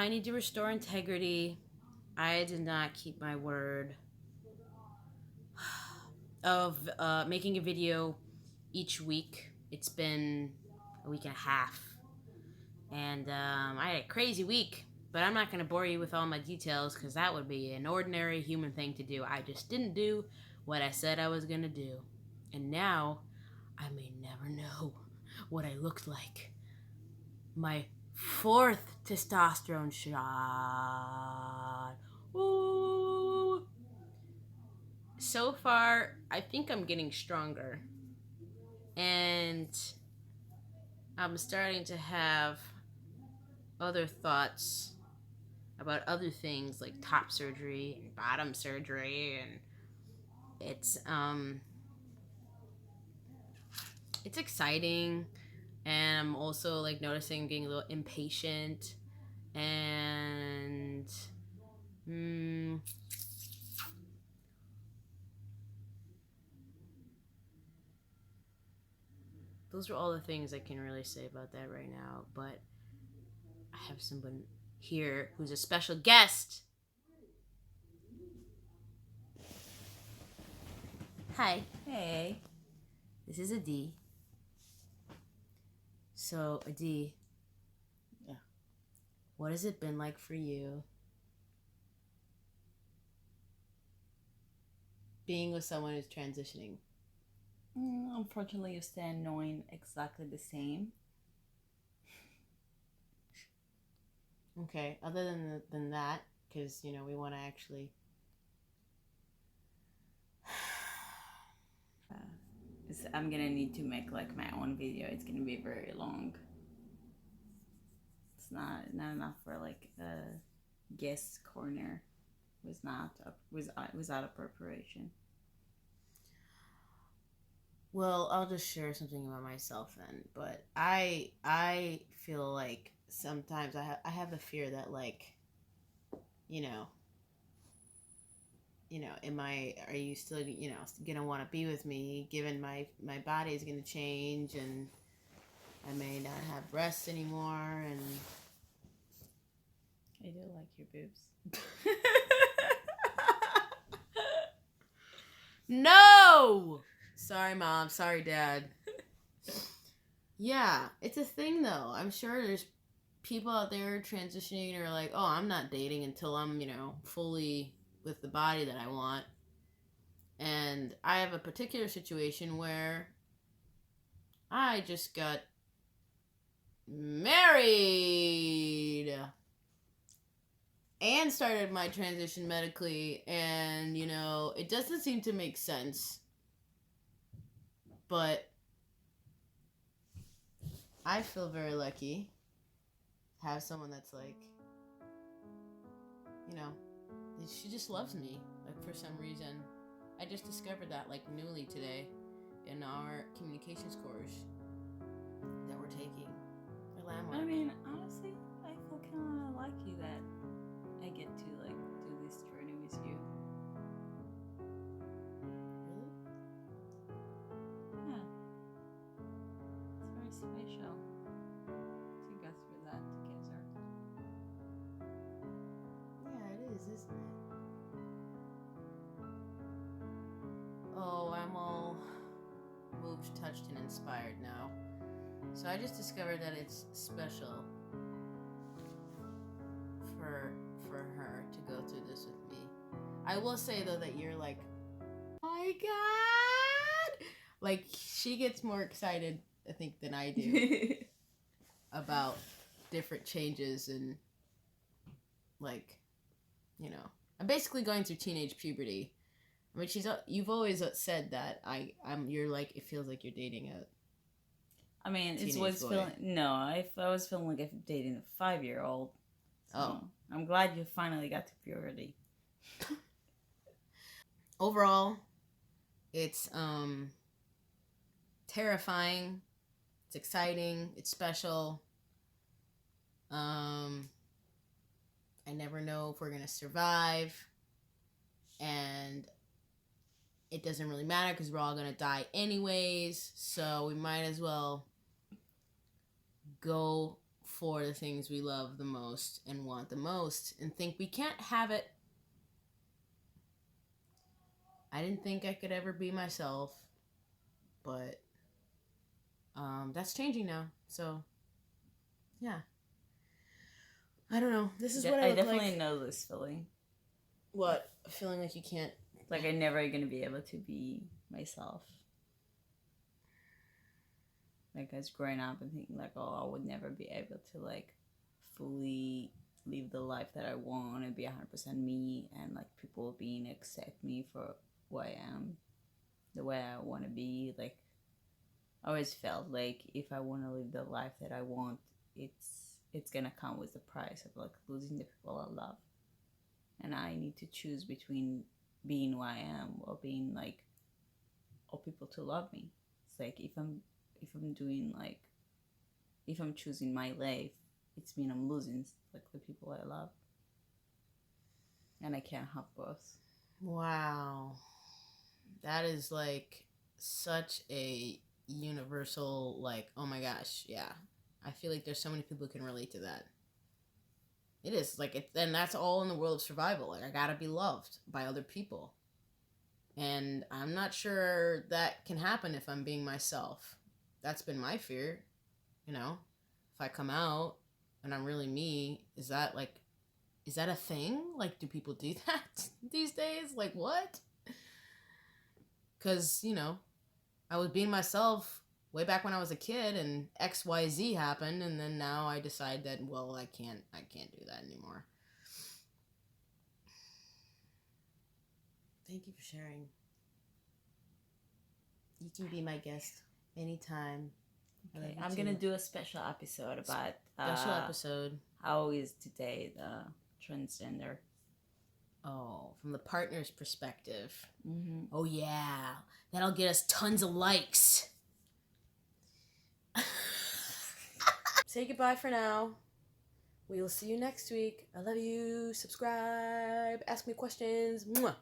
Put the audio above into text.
I need to restore integrity. I did not keep my word of making a video each week. It's been a week and a half. And I had a crazy week, but I'm not going to bore you with all my details because that would be an ordinary human thing to do. I just didn't do what I said I was going to do. And now I may never know what I looked like. My fourth testosterone shot. Ooh. So far, I think I'm getting stronger. And I'm starting to have other thoughts about other things like top surgery and bottom surgery, and it's exciting, and I'm also like noticing being a little impatient, and those are all the things I can really say about that right now. But I have someone here who's a special guest. Hi. Hey. This is Adi. So, Adi. Yeah. What has it been like for you being with someone who's transitioning? Unfortunately, you stand knowing exactly the same. Okay, other than that, because, you know, we want to actually... I'm gonna need to make like my own video. It's gonna be very long. It's not enough for like a guest corner. Without preparation. Well, I'll just share something about myself then. But I feel like sometimes I have the fear that, like, you know, are you still, gonna want to be with me given my body is gonna change and I may not have breasts anymore, and I do like your boobs. No! Sorry, Mom. Sorry, Dad. Yeah, it's a thing, though. I'm sure there's people out there transitioning or like, oh, I'm not dating until I'm, fully with the body that I want. And I have a particular situation where I just got married and started my transition medically, and it doesn't seem to make sense, but I feel very lucky to have someone that's like, she just loves me, like, for some reason. I just discovered that, like, newly today in our communications course that we're taking for Landmark. I mean, honestly, I feel kind of lucky that I get to like do this journey with you. Really? Yeah, it's very special to go through that together. Yeah, it is, isn't it? Oh, I'm all moved, touched, and inspired now. So I just discovered that it's special for her to go through this with me. I will say, though, that you're like, oh my God! Like, she gets more excited, I think, than I do about different changes and, like, I'm basically going through teenage puberty. I mean, you've always said that you're like, it feels like you're dating a... I mean, it was feeling... No, I was feeling like I'm dating a 5-year-old. So Oh. I'm glad you finally got to puberty. Overall, it's terrifying. It's exciting. It's special. I never know if we're going to survive. And it doesn't really matter because we're all going to die anyways. So we might as well go for the things we love the most and want the most and think we can't have it. I didn't think I could ever be myself, but that's changing now. So, yeah. I don't know. This is what I definitely know this feeling. What? Feeling like you can't... Like I'm never going to be able to be myself. Like I was growing up and thinking like, oh, I would never be able to like fully live the life that I want and be 100% me, and like people being accept me for who I am, the way I want to be. Like I always felt like if I want to live the life that I want, it's gonna come with the price of like losing the people I love, and I need to choose between being who I am or being like, or people to love me. It's like if I'm doing like, if I'm choosing my life, it's mean I'm losing like the people I love, and I can't have both. Wow, that is like such a universal, like, oh my gosh, yeah. I feel like there's so many people who can relate to that. It is like and that's all in the world of survival. Like I gotta be loved by other people, and I'm not sure that can happen if I'm being myself. That's been my fear, you know. If I come out and I'm really me, is that a thing? Like, do people do that these days? Like, what? Because, you know, I was being myself way back when I was a kid, and XYZ happened, and then now I decide that, well, I can't do that anymore. Thank you for sharing. You can be my guest anytime. Okay, I'm gonna do a special episode about how is today the transgender. Oh, from the partner's perspective. Mm-hmm. Oh yeah, that'll get us tons of likes. Say goodbye for now. We will see you next week. I love you. Subscribe. Ask me questions. Mwah.